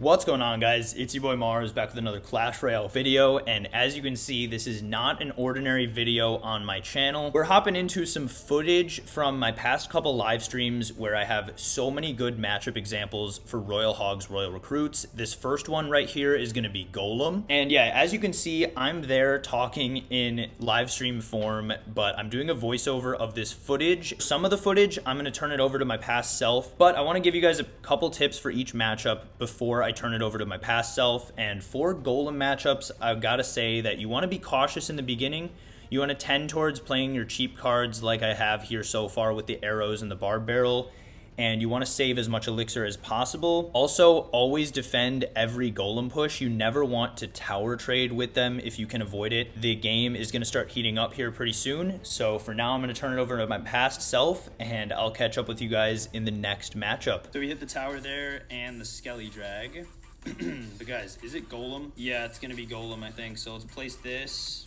What's going on, guys? It's your boy Mars back with another Clash Royale video, and as you can see, this is not an ordinary video on my channel. We're hopping into some footage from my past couple live streams where I have so many good matchup examples for Royal Hogs, Royal Recruits. This first one right here is going to be Golem, and yeah, as you can see, I'm there talking in live stream form, but I'm doing a voiceover of this footage. Some of the footage, I'm going to turn it over to my past self, but I want to give you guys a couple tips for each matchup before I turn it over to my past self. And for Golem matchups, I've got to say that you want to be cautious in the beginning. You want to tend towards playing your cheap cards like I have here so far with the arrows and the barb barrel, and you want to save as much elixir as possible. Also, always defend every Golem push. You never want to tower trade with them if you can avoid it. The game is going to start heating up here pretty soon, so for now I'm going to turn it over to my past self, and I'll catch up with you guys in the next matchup. So we hit the tower there and the Skelly drag. But guys, is it Golem? Yeah, it's going to be Golem, I think. So let's place this.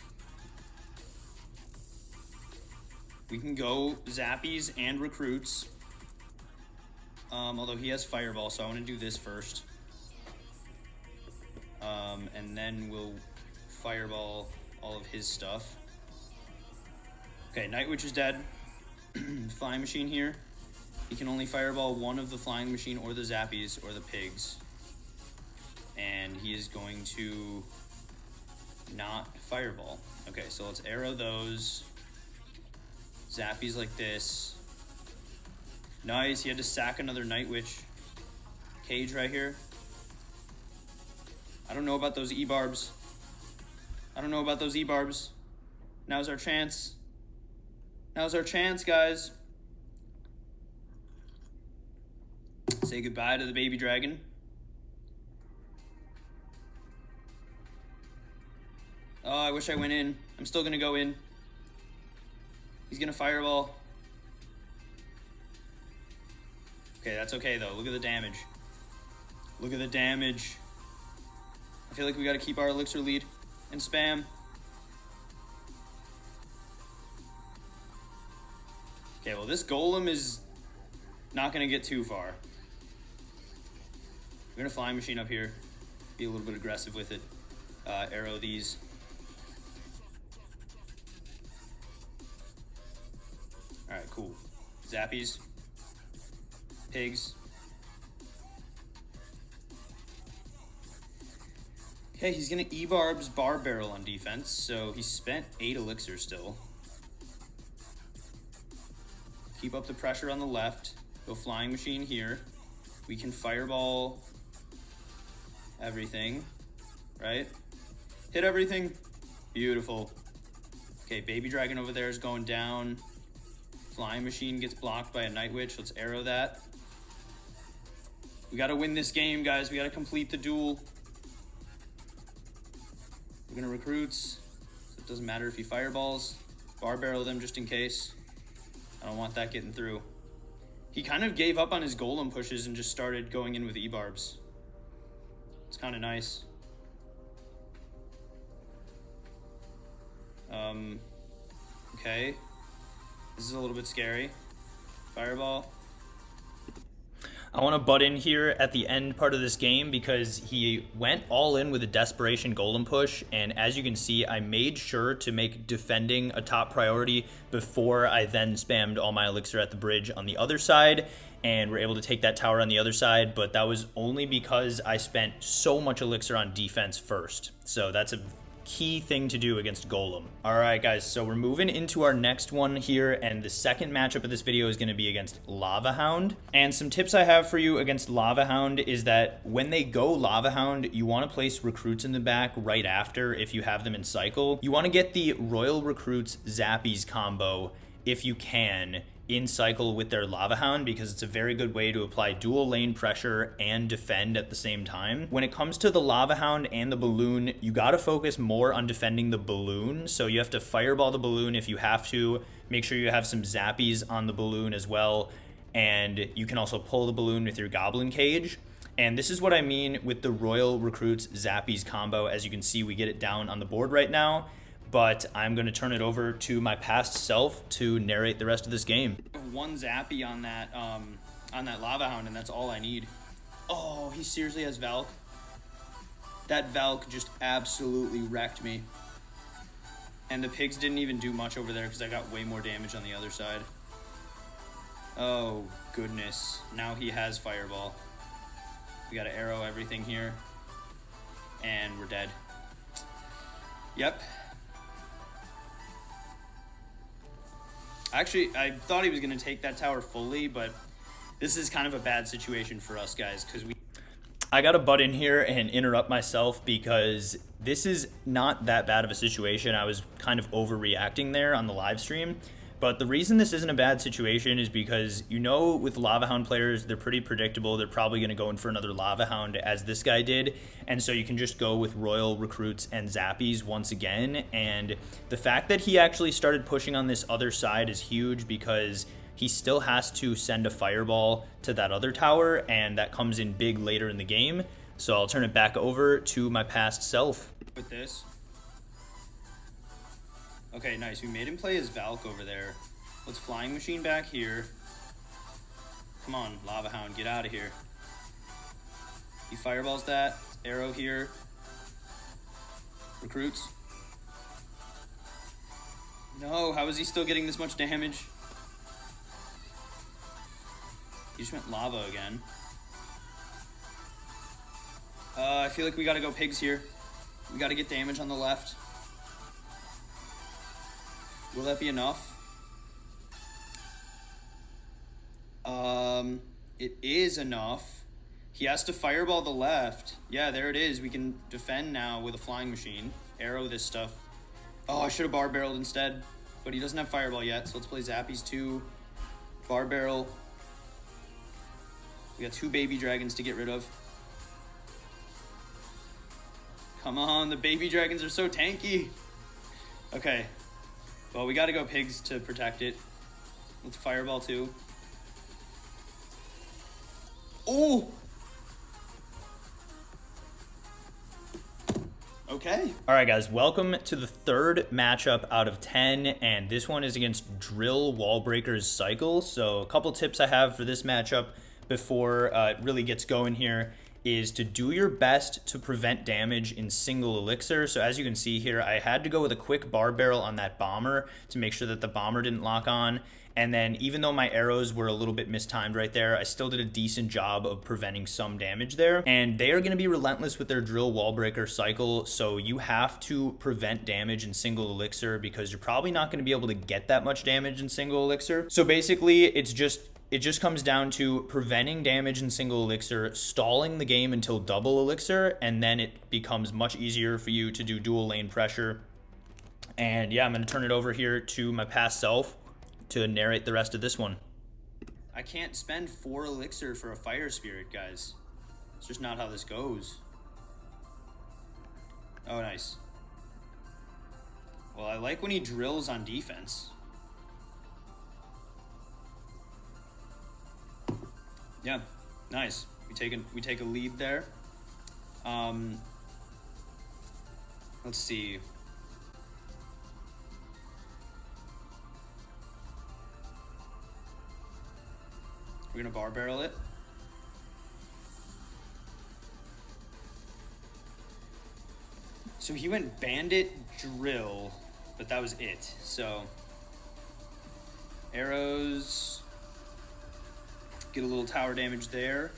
We can go Zappies and Recruits. Although he has Fireball, so I want to do this first. And then we'll Fireball all of his stuff. Okay, Night Witch is dead. Flying Machine here. He can only Fireball one of the Flying Machine or the Zappies or the Pigs. And he is going to not Fireball. Okay, so let's arrow those. Zappies like this. Nice, he had to sack another Night Witch cage right here. I don't know about those E-barbs. I don't know about those E-barbs. Now's our chance. Now's our chance, guys. Say goodbye to the baby dragon. Oh, I wish I went in. I'm still gonna go in. He's gonna Fireball. Okay, that's okay though. Look at the damage. Look at the damage. I feel like we gotta keep our elixir lead and spam. Okay, well this Golem is not gonna get too far. We're gonna Flying Machine up here. Be a little bit aggressive with it. Arrow these. Alright, cool. Zappies. Pigs. Okay, he's gonna E-barbs Barb Barrel on defense, so he spent 8 elixir still. Keep up the pressure on the left. Go Flying Machine here. We can Fireball everything, right? Hit everything. Beautiful. Okay, Baby Dragon over there is going down. Flying Machine gets blocked by a Night Witch. Let's arrow that. We gotta win this game, guys. We gotta complete the duel. We're gonna Recruits. So it doesn't matter if he Fireballs. Barb Barrel them just in case. I don't want that getting through. He kind of gave up on his Golem pushes and just started going in with E-barbs. It's kind of nice. Okay. This is a little bit scary. Fireball. I want to butt in here at the end part of this game because he went all in with a desperation Golem push, and as you can see, I made sure to make defending a top priority before I then spammed all my elixir at the bridge on the other side, and we're able to take that tower on the other side, but that was only because I spent so much elixir on defense first. So that's a key thing to do against Golem. Alright guys, so we're moving into our next one here, and the second matchup of this video is going to be against Lava Hound. And some tips I have for you against Lava Hound is that when they go Lava Hound, you want to place Recruits in the back right after if you have them in cycle. You want to get the Royal Recruits Zappies combo if you can in cycle with their Lava Hound, because it's a very good way to apply dual lane pressure and defend at the same time. When it comes to the Lava Hound and the balloon, you got to focus more on defending the balloon, so you have to Fireball the balloon if you have to. Make sure you have some Zappies on the balloon as well, and you can also pull the balloon with your Goblin Cage. And this is what I mean with the Royal Recruits Zappies combo. As you can see, we get it down on the board right now. but I'm going to turn it over to my past self to narrate the rest of this game. I have one Zappy on that Lava Hound, and that's all I need. Oh, he seriously has Valk. That Valk just absolutely wrecked me. And the pigs didn't even do much over there because I got way more damage on the other side. Oh, goodness. Now he has Fireball. We got to arrow everything here. And we're dead. Yep. Actually, I thought he was going to take that tower fully, but this is kind of a bad situation for us, guys, because I got to butt in here and interrupt myself because this is not that bad of a situation. I was kind of overreacting there on the live stream. But the reason this isn't a bad situation is because, you know, with Lava Hound players, they're pretty predictable. They're probably going to go in for another Lava Hound, as this guy did. And so you can just go with Royal Recruits and Zappies once again. And the fact that he actually started pushing on this other side is huge because he still has to send a Fireball to that other tower, and that comes in big later in the game. So I'll turn it back over to my past self. With this. Okay, nice. We made him play his Valk over there. Let's Flying Machine back here. Come on, Lava Hound, get out of here. He fireballs that. Arrow here. Recruits. No, how is he still getting this much damage? He just went lava again. I feel like we gotta go pigs here. We gotta get damage on the left. Will that be enough? It is enough. He has to fireball the left. Yeah, there it is. We can defend now with a Flying Machine. Arrow this stuff. Oh, I should have bar barreled instead. But he doesn't have fireball yet, so let's play Zappies 2. Bar barrel. We got 2 baby dragons to get rid of. Come on, the baby dragons are so tanky. Okay. Well, we got to go pigs to protect it. Let's fireball 2. Oh! Okay. All right, guys, welcome to the third matchup out of 10, and this one is against Drill Wallbreaker's Cycle. So a couple tips I have for this matchup before it really gets going here is to do your best to prevent damage in single elixir. So as you can see here, I had to go with a quick bar barrel on that bomber to make sure that the bomber didn't lock on. And then even though my arrows were a little bit mistimed right there, I still did a decent job of preventing some damage there. And they are going to be relentless with their Drill Wallbreaker Cycle, so you have to prevent damage in single elixir because you're probably not going to be able to get that much damage in single elixir. So basically, it just comes down to preventing damage in single elixir, stalling the game until double elixir, and then it becomes much easier for you to do dual lane pressure. And yeah, I'm going to turn it over here to my past self to narrate the rest of this one. I can't spend 4 elixir for a Fire Spirit, guys. It's just not how this goes. Oh, nice. Well, I like when he drills on defense. Yeah, nice. We take a lead there. Let's see. We're gonna bar barrel it. So he went bandit drill, but that was it. So arrows. Get a little tower damage there.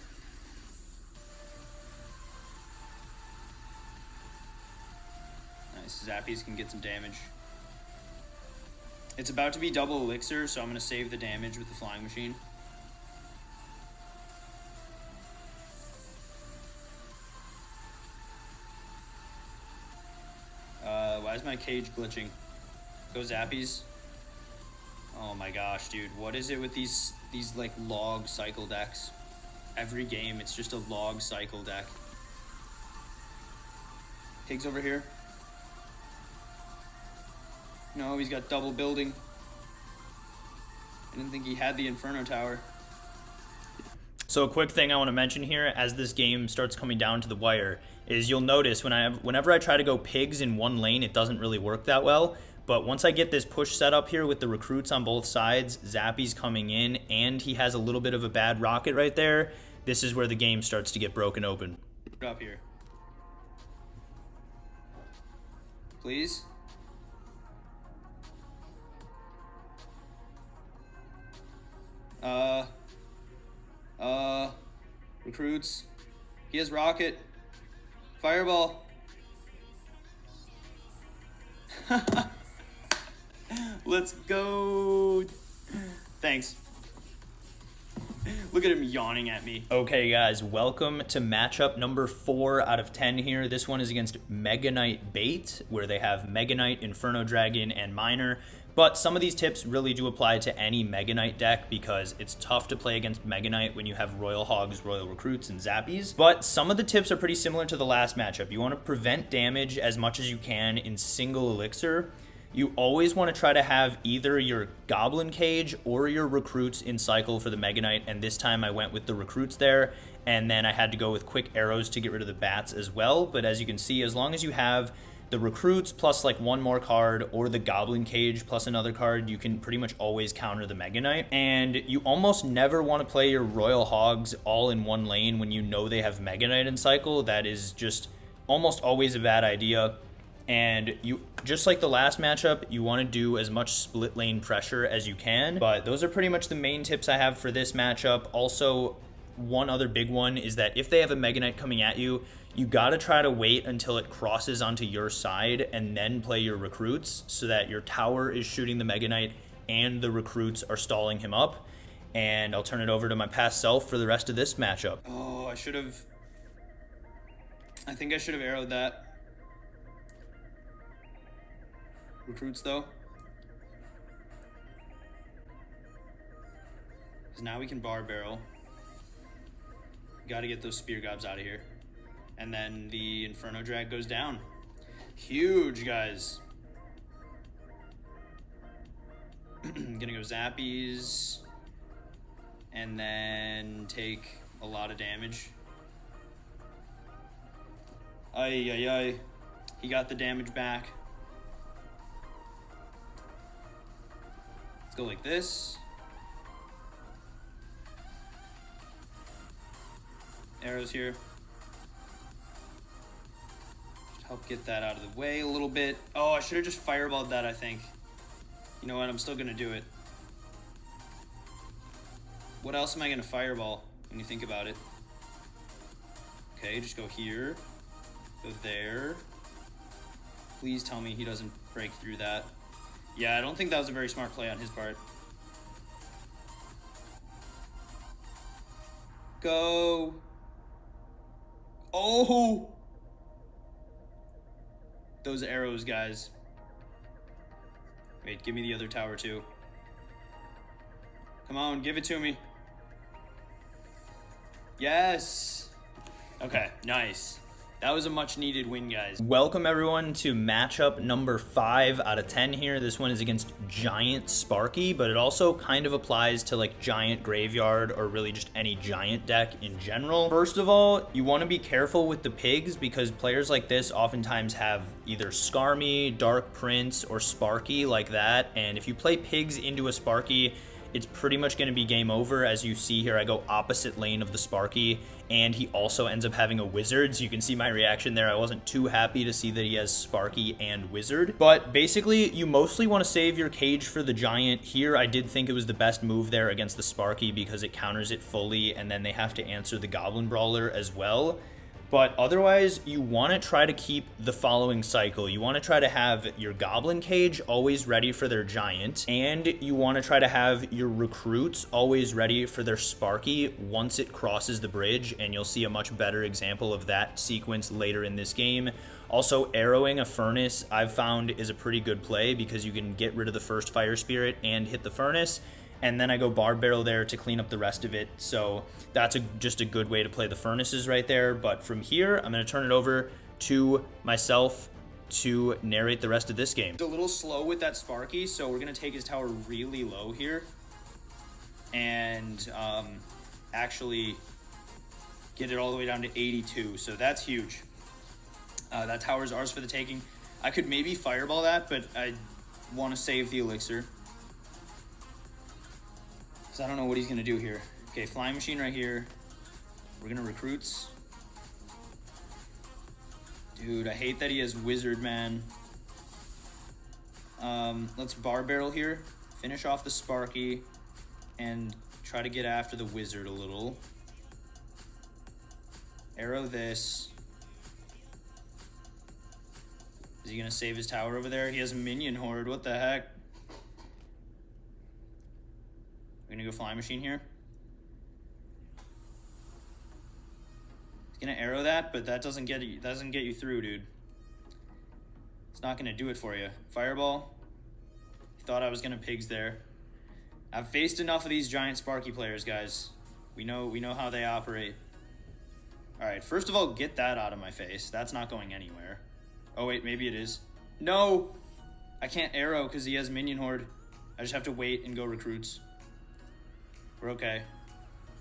Nice. Zappies can get some damage. It's about to be double elixir, so I'm going to save the damage with the Flying Machine. Why is my cage glitching? Go Zappies. Oh my gosh, dude. What is it with these like log cycle decks? Every game, it's just a log cycle deck. Pigs over here. No, he's got double building. I didn't think he had the Inferno Tower. So a quick thing I want to mention here as this game starts coming down to the wire is you'll notice whenever I try to go pigs in one lane, it doesn't really work that well. But once I get this push set up here with the recruits on both sides, Zappy's coming in, and he has a little bit of a bad rocket right there, this is where the game starts to get broken open. Up here. Please. Recruits. He has rocket. Fireball. Let's go. Thanks. Look at him yawning at me. Okay, guys, welcome to matchup number 4 out of 10 here. This one is against Mega Knight Bait, where they have Mega Knight, Inferno Dragon, and Miner. But some of these tips really do apply to any Mega Knight deck because it's tough to play against Mega Knight when you have Royal Hogs, Royal Recruits, and Zappies. But some of the tips are pretty similar to the last matchup. You want to prevent damage as much as you can in single elixir. You always want to try to have either your Goblin Cage or your Recruits in cycle for the Mega Knight, and this time I went with the Recruits there, and then I had to go with quick arrows to get rid of the bats as well. But as you can see, as long as you have the Recruits plus like one more card or the Goblin Cage plus another card, you can pretty much always counter the Mega Knight. And you almost never want to play your Royal Hogs all in one lane when you know they have Mega Knight in cycle. That is just almost always a bad idea. And you, just like the last matchup, you want to do as much split lane pressure as you can. But those are pretty much the main tips I have for this matchup. Also, one other big one is that if they have a Mega Knight coming at you, you got to try to wait until it crosses onto your side and then play your Recruits so that your tower is shooting the Mega Knight and the Recruits are stalling him up. And I'll turn it over to my past self for the rest of this matchup. Oh, I think I should have arrowed that. Recruits though, because now we can bar barrel. Got to get those spear gobs out of here, and then the Inferno Drag goes down. Huge, guys. Gonna go Zappies and then take a lot of damage. Ay ay ay, he got the damage back. Let's go like this. Arrows here. Just help get that out of the way a little bit. Oh, I should have just fireballed that, I think. You know what? I'm still going to do it. What else am I going to fireball when you think about it? Okay, just go here. Go there. Please tell me he doesn't break through that. Yeah, I don't think that was a very smart play on his part. Go. Oh! Those arrows, guys. Wait, give me the other tower too. Come on, give it to me. Yes! Okay, nice. That was a much needed win, guys. Welcome everyone to matchup number 5 out of 10 here. This one is against Giant Sparky, but it also kind of applies to like Giant Graveyard or really just any giant deck in general. First of all, you want to be careful with the pigs because players like this oftentimes have either Skarmy, Dark Prince, or Sparky like that. And if you play pigs into a Sparky, it's pretty much going to be game over. As you see here, I go opposite lane of the Sparky, and he also ends up having a Wizard, so you can see my reaction there. I wasn't too happy to see that he has Sparky and Wizard. But basically, you mostly want to save your cage for the Giant. Here, I did think it was the best move there against the Sparky because it counters it fully, and then they have to answer the Goblin Brawler as well. But otherwise, you want to try to keep the following cycle. You want to try to have your Goblin Cage always ready for their Giant, and you want to try to have your Recruits always ready for their Sparky once it crosses the bridge, and you'll see a much better example of that sequence later in this game. Also, arrowing a Furnace I've found is a pretty good play because you can get rid of the first Fire Spirit and hit the Furnace. And then I go Bar Barrel there to clean up the rest of it. So that's just a good way to play the Furnaces right there. But from here, I'm going to turn it over to myself to narrate the rest of this game. It's a little slow with that Sparky, so we're going to take his tower really low here. And actually get it all the way down to 82. So that's huge. That tower is ours for the taking. I could maybe Fireball that, but I want to save the Elixir. I don't know what he's going to do here. Okay, Flying Machine right here. We're going to Recruits. Dude, I hate that he has Wizard, man. Let's bar barrel here, finish off the Sparky, and try to get after the wizard a little. Arrow this. Is he gonna save his tower over there? He has a minion horde, what the heck? We're gonna go flying machine here. He's gonna arrow that, but that doesn't get you through, dude. It's not gonna do it for you. Fireball. He thought I was gonna pigs there. I've faced enough of these giant Sparky players, guys. We know how they operate. Alright, first of all, get that out of my face. That's not going anywhere. Oh wait, maybe it is. No! I can't arrow because he has minion horde. I just have to wait and go recruits. We're okay.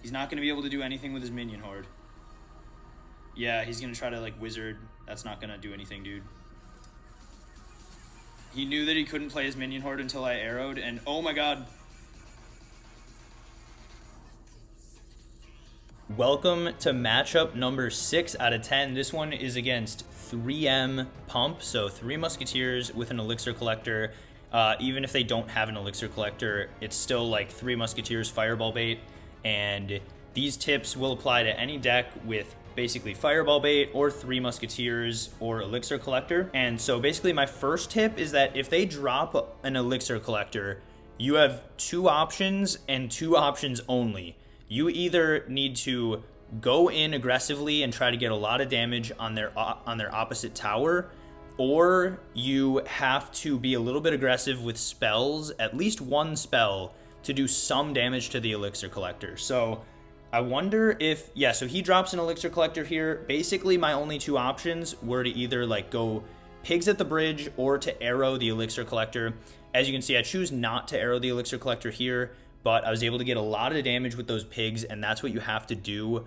He's not gonna be able to do anything with his minion horde. Yeah, he's gonna try to like wizard. That's not gonna do anything, dude. He knew that he couldn't play his minion horde until I arrowed, and oh my god. Welcome to matchup number 6 out of 10. This one is against 3M Pump, so 3 Musketeers with an Elixir Collector. Even if they don't have an Elixir Collector, it's still like 3 Musketeers Fireball Bait, and these tips will apply to any deck with basically Fireball Bait or 3 Musketeers or Elixir Collector. And so basically my first tip is that if they drop an Elixir Collector, you have 2 options and 2 options only. You either need to go in aggressively and try to get a lot of damage on their opposite tower, or you have to be a little bit aggressive with spells, at least one spell, to do some damage to the Elixir Collector. So I wonder if, yeah, so he drops an Elixir Collector here. Basically, my only 2 options were to either like go pigs at the bridge or to arrow the Elixir Collector. As you can see, I choose not to arrow the Elixir Collector here, but I was able to get a lot of damage with those pigs, and that's what you have to do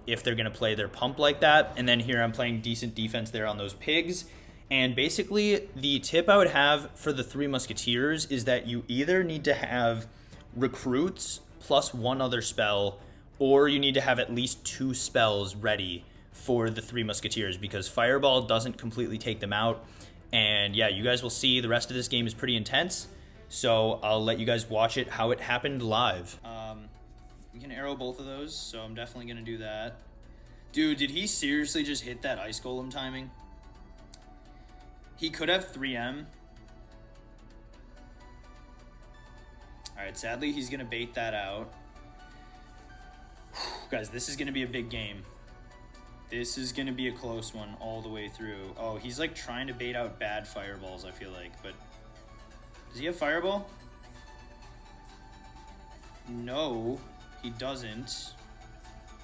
if they're going to play their pump like that. And then here I'm playing decent defense there on those pigs. And basically, the tip I would have for the 3 Musketeers is that you either need to have recruits plus 1 other spell, or you need to have at least 2 spells ready for the 3 Musketeers, because Fireball doesn't completely take them out. And yeah, you guys will see the rest of this game is pretty intense. So I'll let you guys watch it, how it happened live. We can arrow both of those, so I'm definitely going to do that. Dude, did he seriously just hit that Ice Golem timing? He could have 3M. Alright, sadly he's going to bait that out. Guys, this is going to be a big game. This is going to be a close one all the way through. Oh, he's like trying to bait out bad fireballs, I feel like, but... Does he have Fireball? No, he doesn't.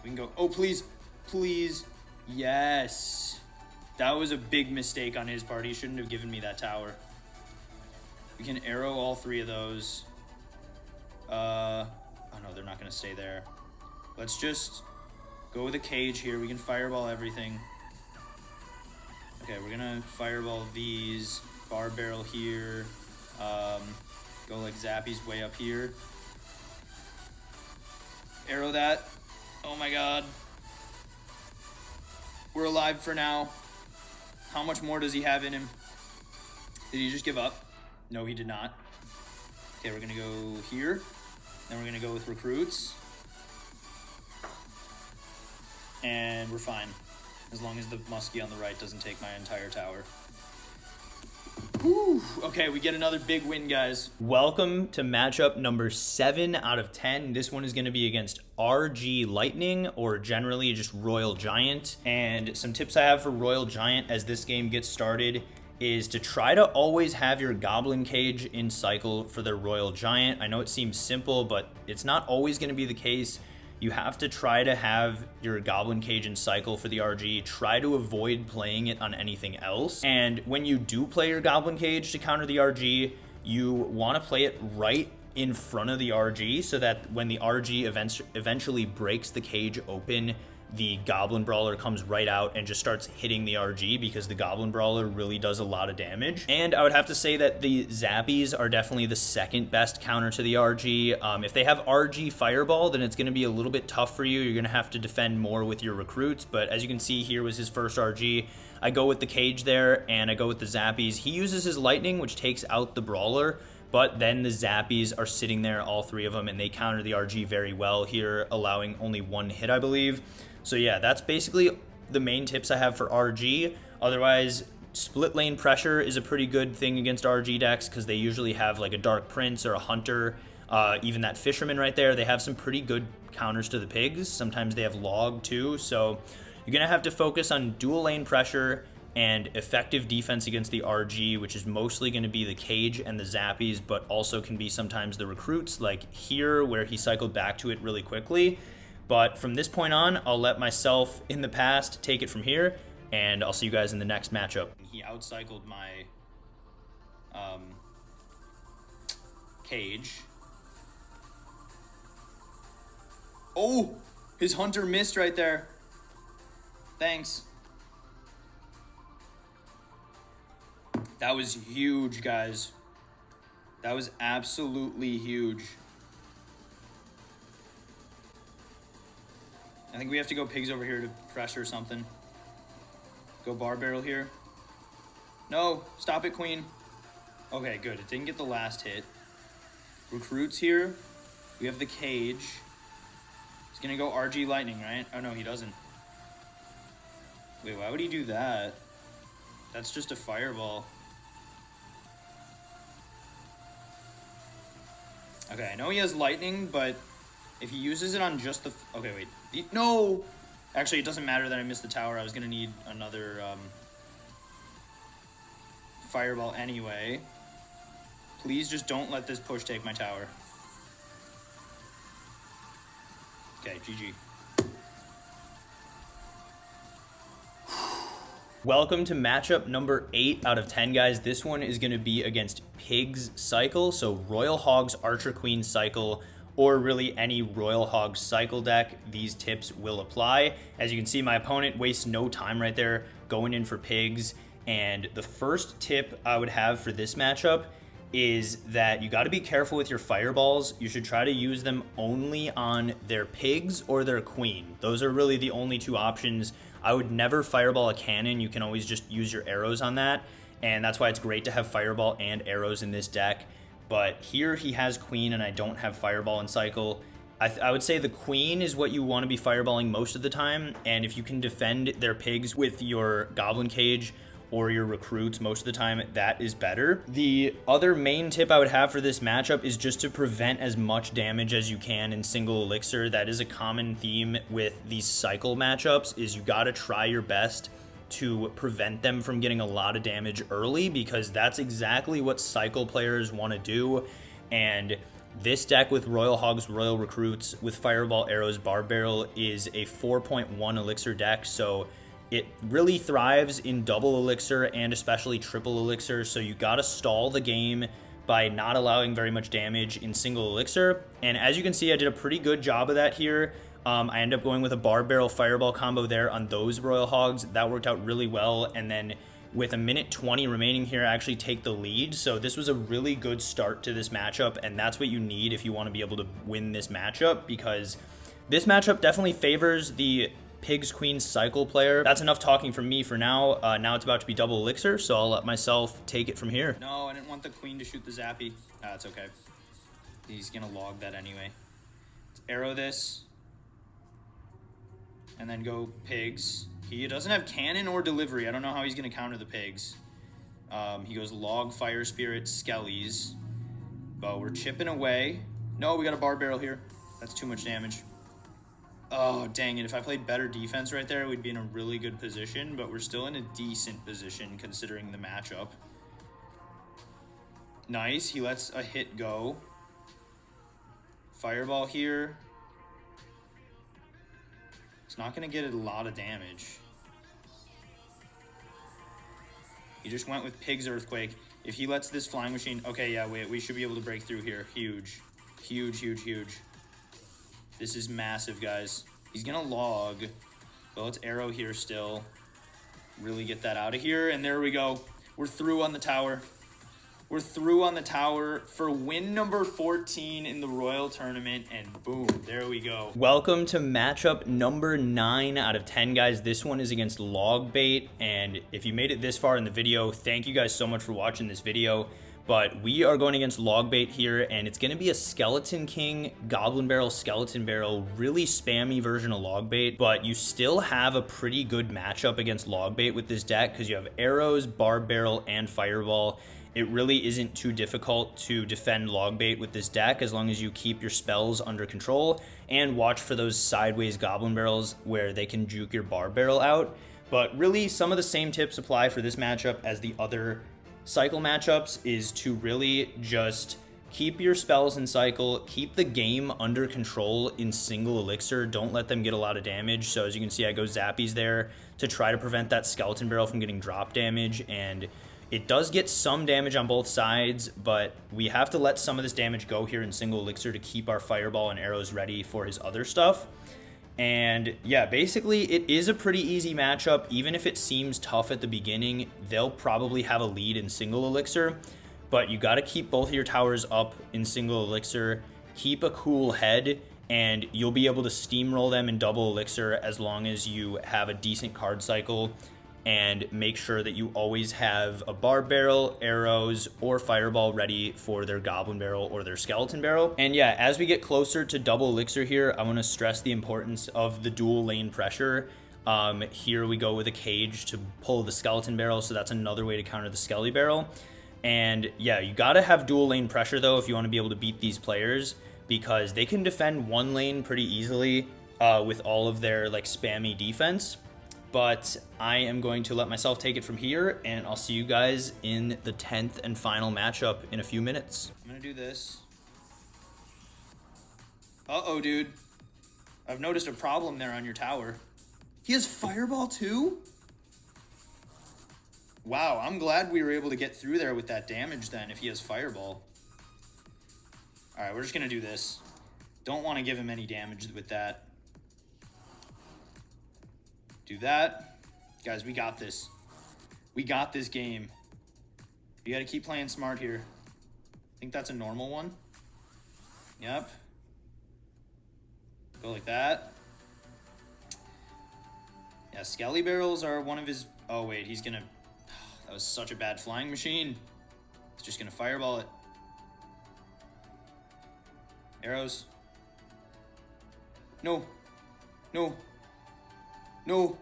We can go, oh, please, please. Yes. That was a big mistake on his part. He shouldn't have given me that tower. We can arrow all 3 of those. Oh no, they're not gonna stay there. Let's just go with a cage here. We can Fireball everything. Okay, we're gonna Fireball these. Bar barrel here. Go like Zappy's way up here. Arrow that. Oh my god. We're alive for now. How much more does he have in him? Did he just give up? No, he did not. Okay, we're gonna go here. Then we're gonna go with recruits. And we're fine. As long as the muskie on the right doesn't take my entire tower. Whew. Okay, we get another big win, guys. Welcome to matchup number 7 out of 10. This one is going to be against RG Lightning, or generally just Royal Giant. And some tips I have for Royal Giant as this game gets started is to try to always have your Goblin Cage in cycle for their Royal Giant. I know it seems simple, but it's not always going to be the case. You have to try to have your Goblin Cage in cycle for the RG. Try to avoid playing it on anything else. And when you do play your Goblin Cage to counter the RG, you want to play it right in front of the RG so that when the RG eventually breaks the cage open, the Goblin Brawler comes right out and just starts hitting the RG, because the Goblin Brawler really does a lot of damage. And I would have to say that the Zappies are definitely the second best counter to the RG. If they have RG Fireball, then it's going to be a little bit tough for you. You're going to have to defend more with your recruits, but as you can see, here was his first RG. I go with the Cage there, and I go with the Zappies. He uses his Lightning, which takes out the Brawler, but then the Zappies are sitting there, all three of them, and they counter the RG very well here, allowing only one hit, I believe. So yeah, that's basically the main tips I have for RG. Otherwise, split lane pressure is a pretty good thing against RG decks, because they usually have like a Dark Prince or a Hunter, even that Fisherman right there. They have some pretty good counters to the pigs. Sometimes they have Log too, so you're going to have to focus on dual lane pressure and effective defense against the RG, which is mostly going to be the Cage and the Zappies, but also can be sometimes the recruits, like here where he cycled back to it really quickly. But from this point on, I'll let myself in the past take it from here, and I'll see you guys in the next matchup. He outcycled my Cage. Oh, his Hunter missed right there. Thanks. That was huge, guys. That was absolutely huge. I think we have to go pigs over here to pressure something. Go bar barrel here. No, stop it, queen. Okay, good. It didn't get the last hit. Recruits here. We have the Cage. He's gonna go RG Lightning, right? Oh no, he doesn't. Wait, why would he do that? That's just a fireball. Okay, I know he has lightning, but if he uses it on just the... Okay, wait. No! Actually, it doesn't matter that I missed the tower. I was going to need another fireball anyway. Please just don't let this push take my tower. Okay, GG. Welcome to matchup number 8 out of 10, guys. This one is going to be against Pigs Cycle, so Royal Hogs Archer Queen Cycle, or really any Royal Hogs Cycle deck. These tips will apply. As you can see, my opponent wastes no time right there going in for Pigs, and the first tip I would have for this matchup is that you got to be careful with your fireballs. You should try to use them only on their Pigs or their Queen. Those are really the only two options. I would never fireball a cannon. You can always just use your arrows on that, and that's why it's great to have fireball and arrows in this deck. But here he has Queen, and I don't have fireball in cycle. I would say the Queen is what you want to be fireballing most of the time, and if you can defend their Pigs with your Goblin Cage or your recruits most of the time, that is better. The other main tip I would have for this matchup is just to prevent as much damage as you can in single elixir. That is a common theme with these cycle matchups, is you gotta try your best to prevent them from getting a lot of damage early, because that's exactly what cycle players want to do. And this deck with Royal Hogs, Royal Recruits, with Fireball, Arrows, Bar Barrel is a 4.1 elixir deck, so it really thrives in double elixir and especially triple elixir, so you gotta stall the game by not allowing very much damage in single elixir. And as you can see, I did a pretty good job of that here. I ended up going with a Bar Barrel Fireball combo there on those Royal Hogs. That worked out really well, and then with a minute 20 remaining here, I actually take the lead. So this was a really good start to this matchup, and that's what you need if you want to be able to win this matchup, because this matchup definitely favors the Pigs Queen Cycle player. That's enough talking from me for now. Now it's about to be double elixir, so I'll let myself take it from here. No, I didn't want the Queen to shoot the Zappy. It's okay. He's gonna log that anyway. Let's arrow this, and then go Pigs. He doesn't have cannon or delivery. I don't know how he's gonna counter the Pigs. He goes log, Fire Spirit, Skellies. But we're chipping away. No, we got a Bar Barrel here. That's too much damage. Oh, dang it. If I played better defense right there, we'd be in a really good position, but we're still in a decent position considering the matchup. Nice. He lets a hit go. Fireball here. It's not going to get a lot of damage. He just went with Pig's Earthquake. If he lets this Flying Machine... Okay, yeah, wait. We should be able to break through here. Huge. Huge, huge, huge. This is massive, guys. He's going to log. But let's arrow here still. Really get that out of here. And there we go. We're through on the tower. We're through on the tower for win number 14 in the Royal Tournament, and boom, there we go. Welcome to matchup number 9 out of 10, guys. This one is against Logbait, and if you made it this far in the video, thank you guys so much for watching this video. But we are going against Logbait here, and it's going to be a Skeleton King, Goblin Barrel, Skeleton Barrel, really spammy version of Logbait, but you still have a pretty good matchup against Logbait with this deck because you have arrows, Barb Barrel, and Fireball. It really isn't too difficult to defend Logbait with this deck as long as you keep your spells under control and watch for those sideways Goblin Barrels where they can juke your Barb Barrel out. But really, some of the same tips apply for this matchup as the other cycle matchups, is to really just keep your spells in cycle, keep the game under control in single elixir, don't let them get a lot of damage. So as you can see, I go Zappies there to try to prevent that Skeleton Barrel from getting drop damage, and it does get some damage on both sides, but we have to let some of this damage go here in single elixir to keep our Fireball and arrows ready for his other stuff. And yeah, basically it is a pretty easy matchup. Even if it seems tough at the beginning, they'll probably have a lead in single elixir, but you got to keep both of your towers up in single elixir, keep a cool head, and you'll be able to steamroll them in double elixir as long as you have a decent card cycle. And make sure that you always have a Barb Barrel, arrows, or Fireball ready for their Goblin Barrel or their Skeleton Barrel. And yeah, as we get closer to double elixir here, I want to stress the importance of the dual lane pressure. Here we go with a cage to pull the Skeleton Barrel, so that's another way to counter the Skelly Barrel. And yeah, you got to have dual lane pressure though if you want to be able to beat these players, because they can defend one lane pretty easily with all of their like spammy defense. But I am going to let myself take it from here, and I'll see you guys in the 10th and final matchup in a few minutes. I'm going to do this. Uh-oh, dude. I've noticed a problem there on your tower. He has Fireball too? Wow, I'm glad we were able to get through there with that damage then if he has Fireball. All right, we're just going to do this. Don't want to give him any damage with that. Do that. Guys, we got this. We got this game. You got to keep playing smart here. I think that's a normal one. Yep. Go like that. Yeah, Skelly Barrels are one of his... Oh, wait, he's going to... That was such a bad flying machine. He's just going to Fireball it. Arrows. No. No. No.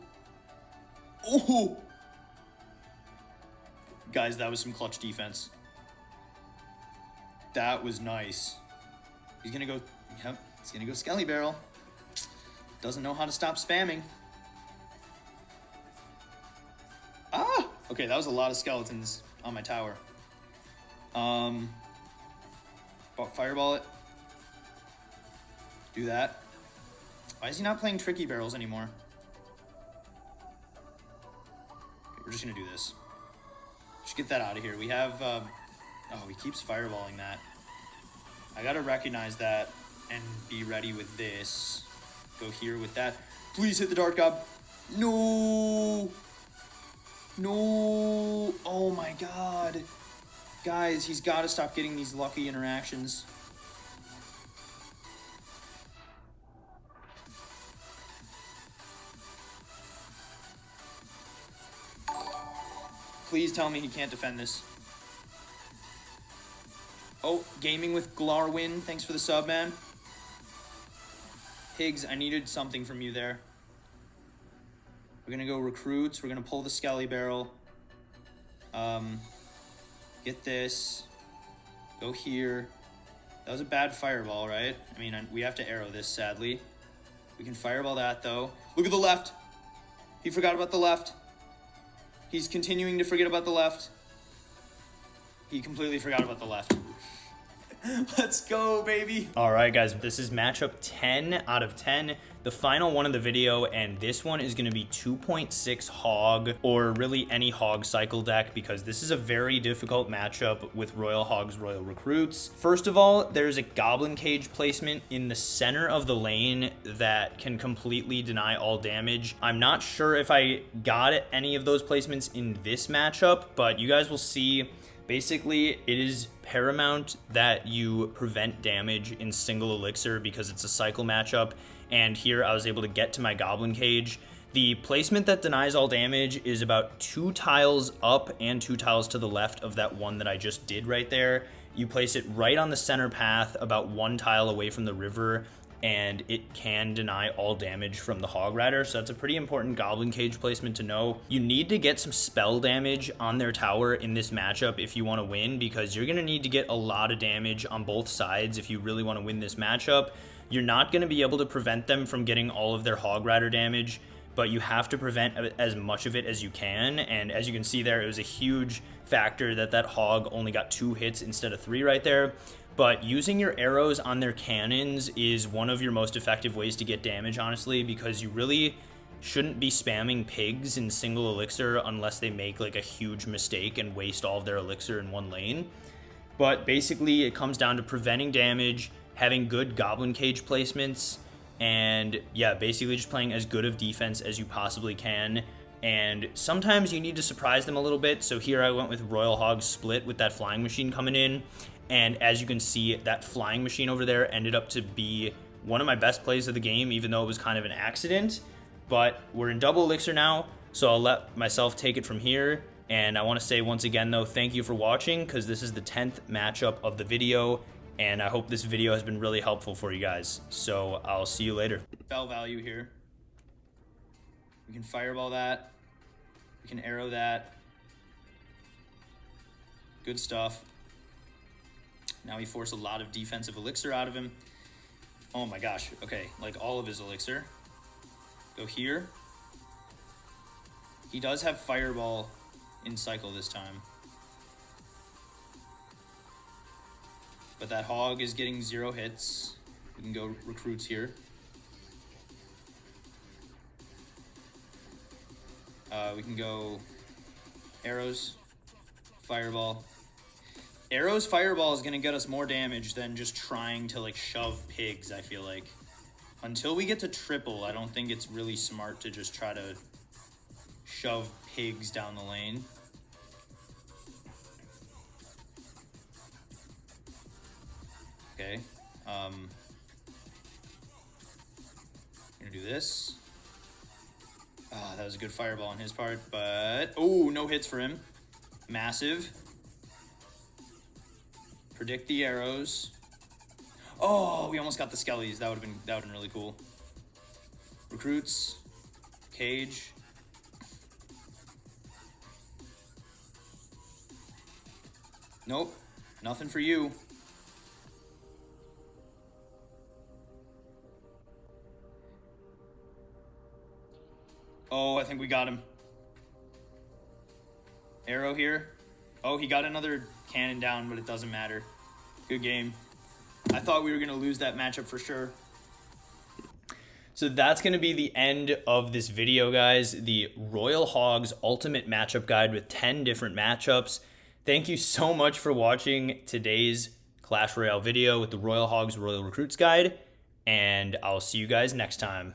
Oh! Guys, that was some clutch defense. That was nice. He's gonna go... Yep, he's gonna go Skelly Barrel. Doesn't know how to stop spamming. Ah! Okay, that was a lot of skeletons on my tower. Fireball it. Do that. Why is he not playing tricky barrels anymore? We're just going to do this. Just get that out of here. We have... oh, he keeps fireballing that. I got to recognize that and be ready with this. Go here with that. Please hit the Dart Gob. No! No! Oh my god. Guys, he's got to stop getting these lucky interactions. Please tell me he can't defend this. Oh, gaming with Glarwin. Thanks for the sub, man. Higgs, I needed something from you there. We're going to go recruits. We're going to pull the Skelly Barrel. Get this. Go here. That was a bad fireball, right? I mean, we have to arrow this, sadly. We can fireball that, though. Look at the left. He forgot about the left. He's continuing to forget about the left. He completely forgot about the left. Let's go, baby. All right, guys, this is matchup 10 out of 10. The final one of the video, and this one is going to be 2.6 Hog, or really any Hog cycle deck, because this is a very difficult matchup with Royal Hogs, Royal Recruits. First of all, there's a Goblin Cage placement in the center of the lane that can completely deny all damage. I'm not sure if I got any of those placements in this matchup, but you guys will see. Basically, it is paramount that you prevent damage in single elixir because it's a cycle matchup, and here I was able to get to my Goblin Cage. The placement that denies all damage is about 2 tiles up and 2 tiles to the left of that one that I just did right there. You place it right on the center path, about 1 tile away from the river, and it can deny all damage from the Hog Rider, so that's a pretty important Goblin Cage placement to know. You need to get some spell damage on their tower in this matchup if you want to win, because you're going to need to get a lot of damage on both sides if you really want to win this matchup. You're not going to be able to prevent them from getting all of their Hog Rider damage, but you have to prevent as much of it as you can, and as you can see there, it was a huge factor that that Hog only got 2 hits instead of 3 right there. But using your arrows on their cannons is one of your most effective ways to get damage, honestly, because you really shouldn't be spamming pigs in single elixir unless they make like a huge mistake and waste all of their elixir in one lane. But basically, it comes down to preventing damage, having good Goblin Cage placements, and yeah, basically just playing as good of defense as you possibly can. And sometimes you need to surprise them a little bit. So here I went with Royal Hogs split with that flying machine coming in. And as you can see, that flying machine over there ended up to be one of my best plays of the game, even though it was kind of an accident. But we're in double elixir now, so I'll let myself take it from here. And I want to say once again, though, thank you for watching, because this is the 10th matchup of the video. And I hope this video has been really helpful for you guys. So I'll see you later. Spell value here. We can fireball that. We can arrow that. Good stuff. Now we force a lot of defensive elixir out of him. Oh my gosh. Okay, like all of his elixir. Go here. He does have fireball in cycle this time. But that Hog is getting 0 hits. We can go recruits here. We can go arrows, fireball. Arrows, fireball is going to get us more damage than just trying to like shove pigs, I feel like. Until we get to triple, I don't think it's really smart to just try to shove pigs down the lane. Okay. I'm gonna do this. Ah, that was a good fireball on his part, but oh, no hits for him. Massive. Predict the arrows. Oh, we almost got the skellies. That would have been really cool. Recruits. Cage. Nope. Nothing for you. Oh, I think we got him. Arrow here. Oh, he got another cannon down, but it doesn't matter. Good game. I thought we were going to lose that matchup for sure. So that's going to be the end of this video, guys. The Royal Hogs Ultimate Matchup Guide with 10 different matchups. Thank you so much for watching today's Clash Royale video with the Royal Hogs Royal Recruits Guide, and I'll see you guys next time.